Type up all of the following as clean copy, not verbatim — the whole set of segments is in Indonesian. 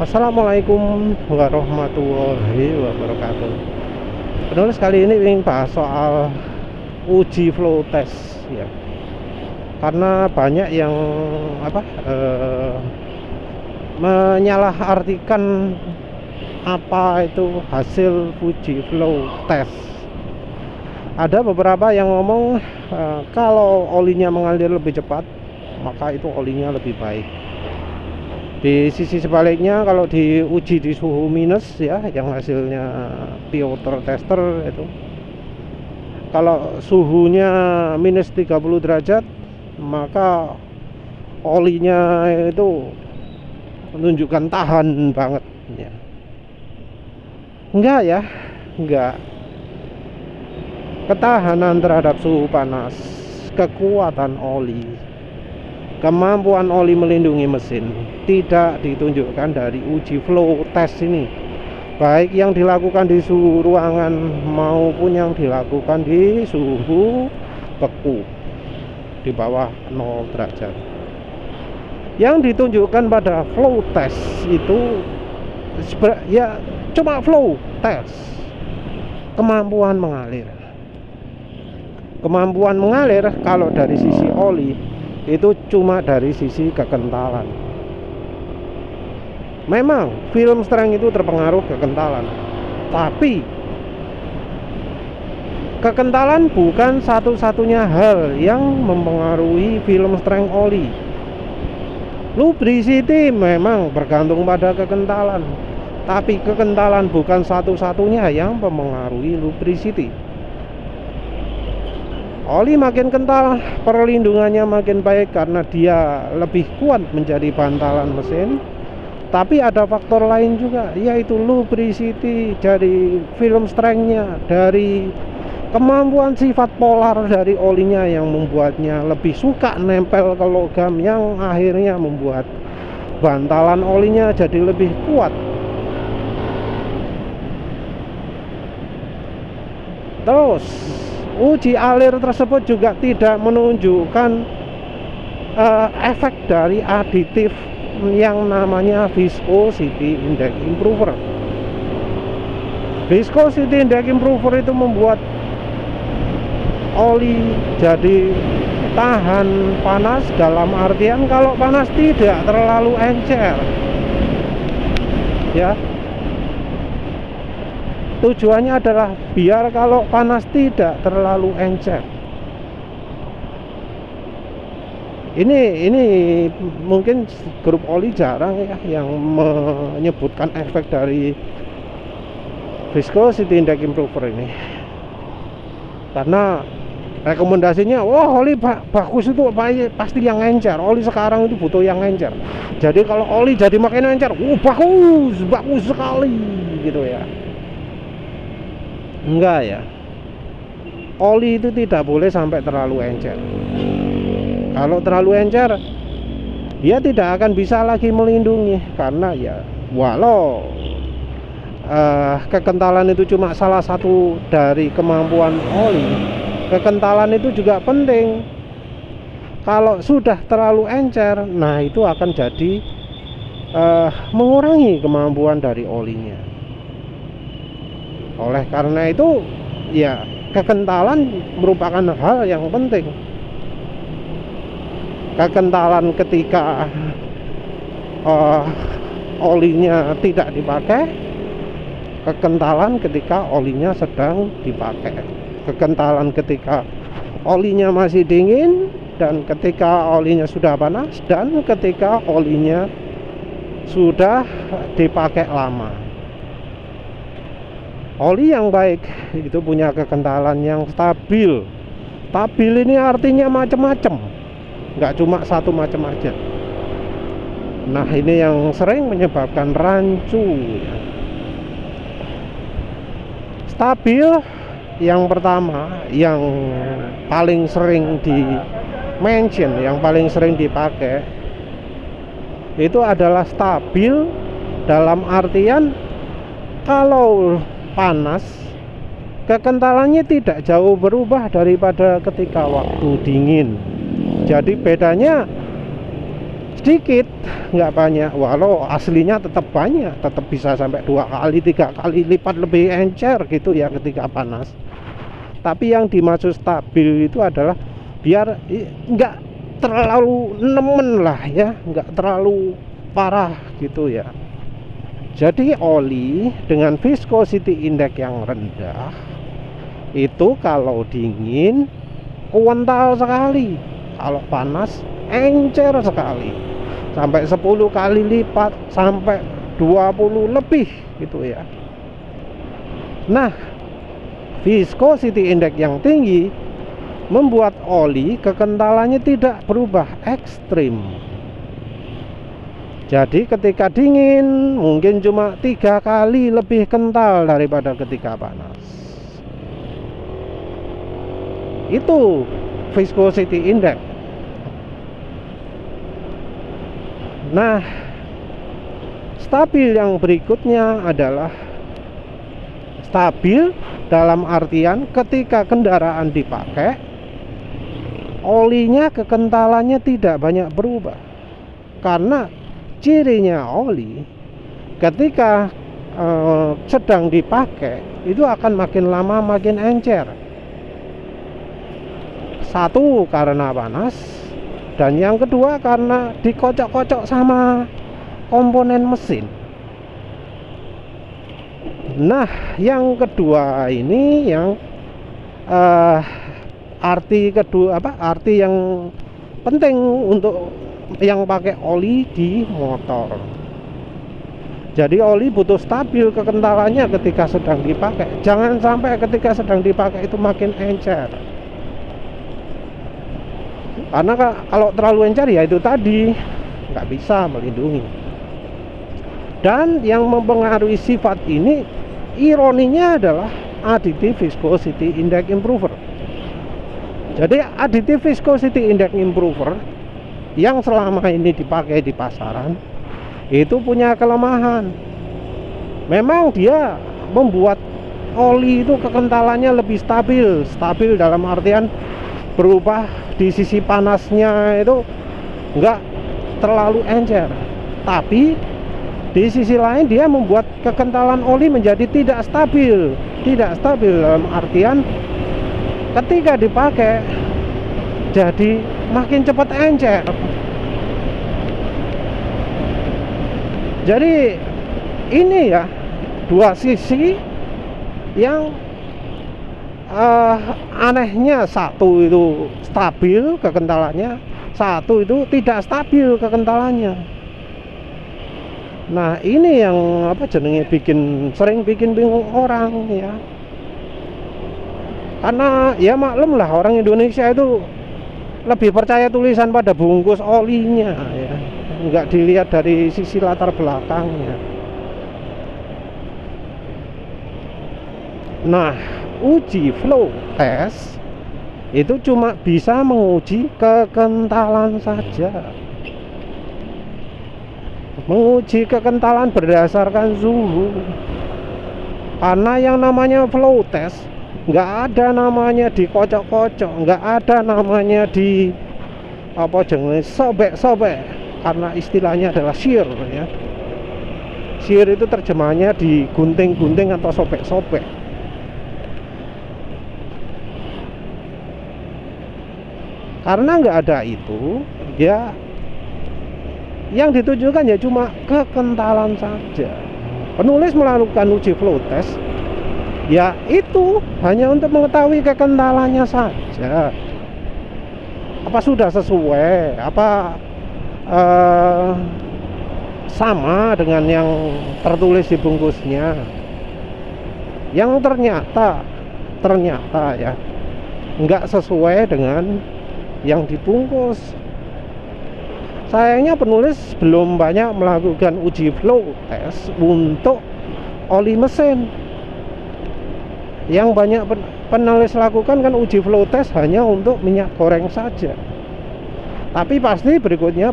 Assalamualaikum warahmatullahi wabarakatuh. Penulis kali ini ingin bahas soal uji flow test ya. Karena banyak yang menyalahartikan apa itu hasil uji flow test. Ada beberapa yang ngomong kalau olinya mengalir lebih cepat, maka itu olinya lebih baik. Di sisi sebaliknya, kalau diuji di suhu minus ya, yang hasilnya water tester itu, kalau suhunya minus 30 derajat, maka olinya itu menunjukkan tahan banget ya. Enggak ya, enggak. Ketahanan terhadap suhu panas, kekuatan oli, kemampuan oli melindungi mesin tidak ditunjukkan dari uji flow test ini, baik yang dilakukan di suhu ruangan maupun yang dilakukan di suhu beku di bawah 0 derajat. Yang ditunjukkan pada flow test itu ya cuma flow test, kemampuan mengalir. Kemampuan mengalir kalau dari sisi oli itu cuma dari sisi kekentalan. Memang film strength itu terpengaruh kekentalan, tapi kekentalan bukan satu-satunya hal yang mempengaruhi film strength oli. Lubricity memang bergantung pada kekentalan, tapi kekentalan bukan satu-satunya yang mempengaruhi lubricity. Oli makin kental, perlindungannya makin baik karena dia lebih kuat menjadi bantalan mesin. Tapi ada faktor lain juga, yaitu lubricity dari film strength-nya, dari kemampuan sifat polar dari olinya yang membuatnya lebih suka nempel ke logam, yang akhirnya membuat bantalan olinya jadi lebih kuat. Terus uji alir tersebut juga tidak menunjukkan efek dari aditif yang namanya viscosity index improver. Viscosity index improver itu membuat oli jadi tahan panas, dalam artian kalau panas tidak terlalu encer ya. Tujuannya adalah biar kalau panas tidak terlalu encer. Ini mungkin grup oli jarang ya yang menyebutkan efek dari viscosity index improver ini. Karena rekomendasinya, oli bagus itu pasti yang encer. Oli sekarang itu butuh yang encer. Jadi kalau oli jadi makin encer, bagus sekali gitu ya. Enggak ya, oli itu tidak boleh sampai terlalu encer. Kalau terlalu encer, dia tidak akan bisa lagi melindungi. Karena ya walau kekentalan itu cuma salah satu dari kemampuan oli, kekentalan itu juga penting. Kalau sudah terlalu encer, nah itu akan jadi mengurangi kemampuan dari olinya. Oleh karena itu ya kekentalan merupakan hal yang penting. Kekentalan ketika olinya tidak dipakai, kekentalan ketika olinya sedang dipakai, kekentalan ketika olinya masih dingin, dan ketika olinya sudah panas, dan ketika olinya sudah dipakai lama. Oli yang baik itu punya kekentalan yang stabil. Stabil ini artinya macam-macam, nggak cuma satu macam aja. Nah ini yang sering menyebabkan rancu. Stabil yang pertama, yang paling sering di mention, yang paling sering dipakai, itu adalah stabil dalam artian kalau panas, kekentalannya tidak jauh berubah daripada ketika waktu dingin. Jadi bedanya sedikit, nggak banyak, walau aslinya tetap banyak, tetap bisa sampai 2 kali 3 kali lipat lebih encer gitu ya ketika panas. Tapi yang dimaksud stabil itu adalah biar nggak terlalu nemen lah ya, nggak terlalu parah gitu ya. Jadi oli dengan viscosity index yang rendah itu kalau dingin kental sekali, kalau panas encer sekali, sampai 10 kali lipat, sampai 20 lebih gitu ya. Nah, viscosity index yang tinggi membuat oli kekentalannya tidak berubah ekstrim. Jadi ketika dingin mungkin cuma 3 kali lebih kental daripada ketika panas. Itu viscosity index. Nah, stabil yang berikutnya adalah stabil dalam artian ketika kendaraan dipakai, olinya kekentalannya tidak banyak berubah. Karena cirinya oli ketika sedang dipakai itu akan makin lama makin encer. Satu, karena panas, dan yang kedua karena dikocok-kocok sama komponen mesin. Nah, yang kedua ini yang arti yang penting untuk yang pakai oli di motor. Jadi oli butuh stabil kekentalannya ketika sedang dipakai. Jangan sampai ketika sedang dipakai itu makin encer. Karena kalau terlalu encer ya itu tadi nggak bisa melindungi. Dan yang mempengaruhi sifat ini, ironinya adalah additive viscosity index improver. Jadi additive viscosity index improver yang selama ini dipakai di pasaran itu punya kelemahan. Memang dia membuat oli itu kekentalannya lebih stabil. Stabil dalam artian berubah di sisi panasnya itu enggak terlalu encer. Tapi di sisi lain dia membuat kekentalan oli menjadi tidak stabil. Tidak stabil dalam artian ketika dipakai jadi makin cepat encer. Jadi ini ya dua sisi yang anehnya. Satu itu stabil kekentalannya, satu itu tidak stabil kekentalannya. Nah, ini yang sering bikin bingung orang ya. Karena ya maklum lah, orang Indonesia itu lebih percaya tulisan pada bungkus olinya ya, nggak dilihat dari sisi latar belakangnya. Nah, uji flow test itu cuma bisa menguji kekentalan saja. Menguji kekentalan berdasarkan suhu. Karena yang namanya flow test nggak ada namanya dikocok-kocok, nggak ada namanya di sobek-sobek, karena istilahnya adalah shear ya. Shear itu terjemahnya digunting-gunting atau sobek-sobek. Karena nggak ada itu, ya yang ditujukan ya cuma kekentalan saja. Penulis melakukan uji flow test ya itu hanya untuk mengetahui kekentalannya saja. Apa sudah sesuai, apa sama dengan yang tertulis di bungkusnya. Yang ternyata ya nggak sesuai dengan yang dibungkus. Sayangnya penulis belum banyak melakukan uji flow test untuk oli mesin. Yang banyak penulis lakukan kan uji flow test hanya untuk minyak goreng saja. Tapi pasti berikutnya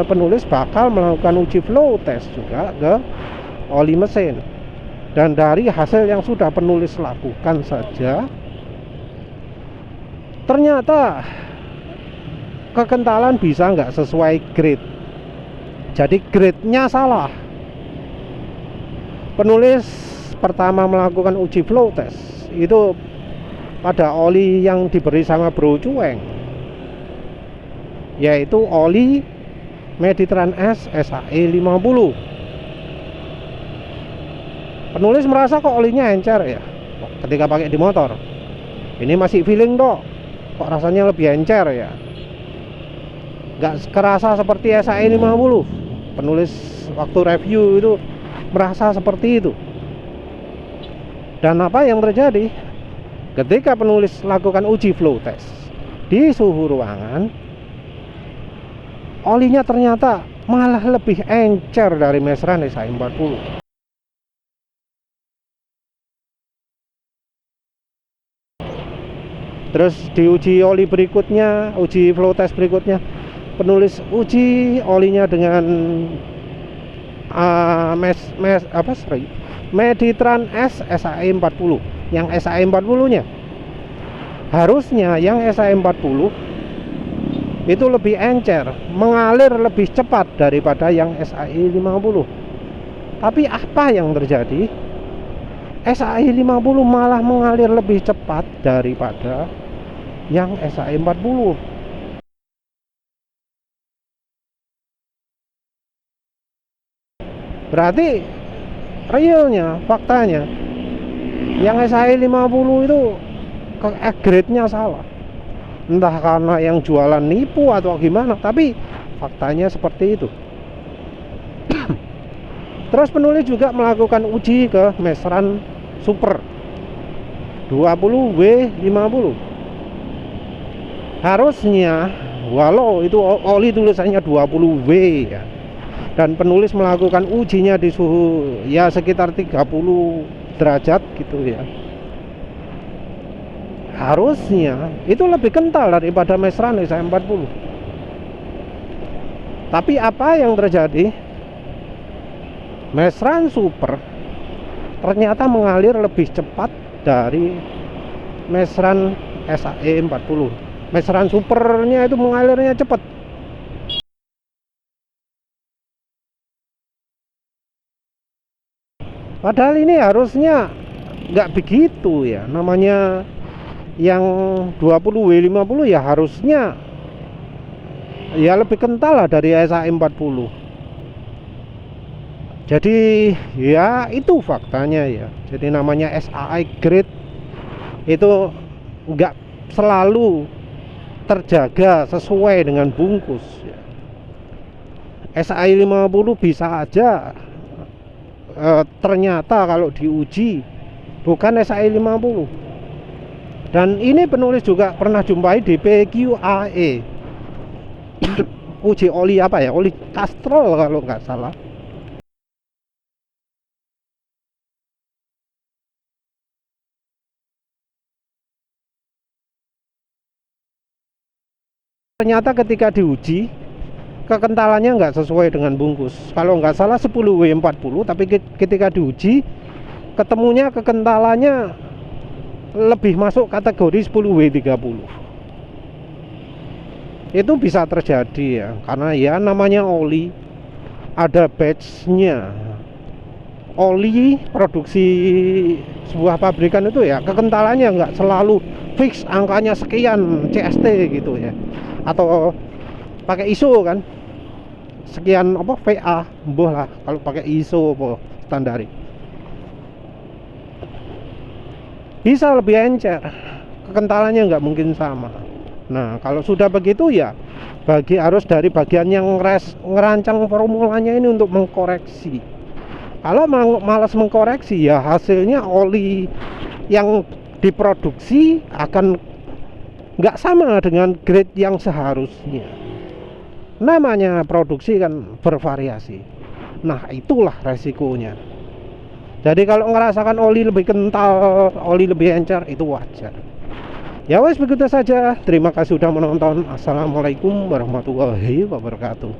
penulis bakal melakukan uji flow test juga ke oli mesin. Dan dari hasil yang sudah penulis lakukan saja, ternyata kekentalan bisa nggak sesuai grade. Jadi grade-nya salah. Penulis pertama melakukan uji flow test itu pada oli yang diberi sama Bro Cueng, yaitu oli Meditran S SAE 50. Penulis merasa kok olinya encer ya ketika pakai di motor. Ini masih feeling dok, kok rasanya lebih encer ya, nggak kerasa seperti SAE 50. Penulis waktu review itu merasa seperti itu. Dan apa yang terjadi ketika penulis lakukan uji flow test di suhu ruangan, olinya ternyata malah lebih encer dari Mesran SAE 40. Terus diuji oli berikutnya, uji flow test berikutnya, penulis uji olinya dengan Meditran S SAE 40. Yang SAE 40 nya harusnya yang SAE 40 itu lebih encer, mengalir lebih cepat daripada yang SAE 50. Tapi apa yang terjadi? SAE 50 malah mengalir lebih cepat daripada yang SAE 40. Berarti realnya, faktanya, yang SAE 50 itu grade-nya salah. Entah karena yang jualan nipu atau gimana, tapi faktanya seperti itu. Terus penulis juga melakukan uji ke Mesran Super 20W50. Harusnya walau itu oli tulisannya 20W ya, dan penulis melakukan ujinya di suhu ya sekitar 30 derajat gitu ya, harusnya itu lebih kental daripada Mesran SAE 40. Tapi apa yang terjadi? Mesran Super ternyata mengalir lebih cepat dari Mesran SAE 40. Mesran Supernya itu mengalirnya cepat. Padahal ini harusnya nggak begitu ya. Namanya yang 20W50 ya harusnya ya lebih kental lah dari SAE 40. Jadi ya itu faktanya ya. Jadi namanya SAE grade itu nggak selalu terjaga sesuai dengan bungkus ya. SAE 50 bisa aja ternyata kalau diuji bukan SAE 50. Dan ini penulis juga pernah jumpai di PQAE. Uji oli apa ya? Oli Castrol kalau nggak salah. Ternyata ketika diuji kekentalannya nggak sesuai dengan bungkus. Kalau nggak salah 10W40, tapi ketika diuji ketemunya kekentalannya lebih masuk kategori 10W30. Itu bisa terjadi ya, karena ya namanya oli ada batch-nya. Oli produksi sebuah pabrikan itu ya kekentalannya nggak selalu fix angkanya sekian CST gitu ya, atau pakai ISO kan sekian apa VA boh lah kalau pakai ISO apa standar bisa lebih encer, kekentalannya nggak mungkin sama. Nah kalau sudah begitu ya harus dari bagian yang ngerancang formulanya ini untuk mengkoreksi. Kalau malas mengkoreksi ya hasilnya oli yang diproduksi akan nggak sama dengan grade yang seharusnya. Namanya produksi kan bervariasi. Nah itulah resikonya. Jadi kalau ngerasakan oli lebih kental, oli lebih encer, itu wajar. Ya wes begitu saja. Terima kasih sudah menonton. Assalamualaikum warahmatullahi wabarakatuh.